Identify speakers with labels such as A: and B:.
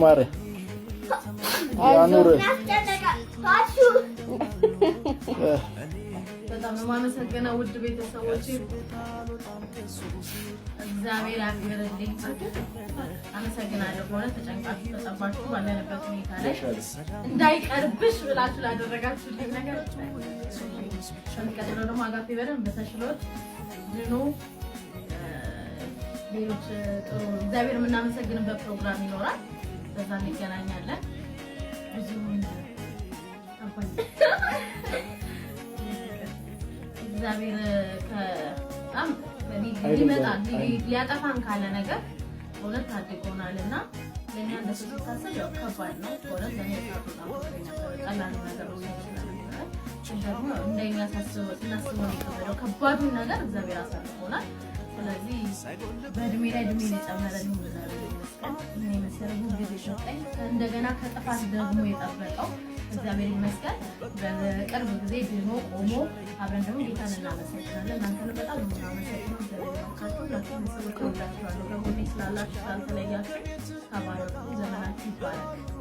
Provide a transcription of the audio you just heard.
A: ማረ ያኑር
B: በጣም ማመሰግነው ውድ ቤተሰቦቼ እግዚአብሔር ያክብርልኝ አመሰግናለሁ በእውነት ተጨንቃችሁ ተጠባችሁ ባለንበት ሁኔታ ላይ እንዳይቀርብሽ ብላችሁ ላደረጋችሁልኝ ነገር ሸንቀጥሎ ደግሞ አጋፔ በደንብ ተሽሎት ድኖ ሌሎች ጥሩ እግዚአብሔር የምናመሰግንበት ፕሮግራም ይኖራል በዛ እንገናኛለን ብዙ እግዚአብሔር ከጣም ሊመጣ ሊያጠፋን ካለ ነገር እውነት ታድጎናልና ለኛ እንደሱ ታሰብ ያው ከባድ ነው ወደ ለኔ ቀላል ነገር ነው ደግሞ እንደኛ ታስበው እናስበው ነው ከባዱ ነገር እግዚአብሔር አሳልፎናል ስለዚህ በእድሜ ላይ እድሜ ሊጨመረን ይሆናል እኔ መሰረቱ ጊዜ ሸጣኝ እንደገና ከጥፋት ደግሞ የጠበቀው እግዚአብሔር ይመስገን በቅርብ ጊዜ ደግሞ ቆሞ አብረን ደግሞ ጌታን እናመሰግናለን እናንተን በጣም እናመሰግናለን እግዚአብሔር ይመስገን ለሰዎች ወዳችኋለሁ ከጎኔ ስላላችሁ ስላልተለያችሁ ተባረኩ ዘመናችሁ ይባረክ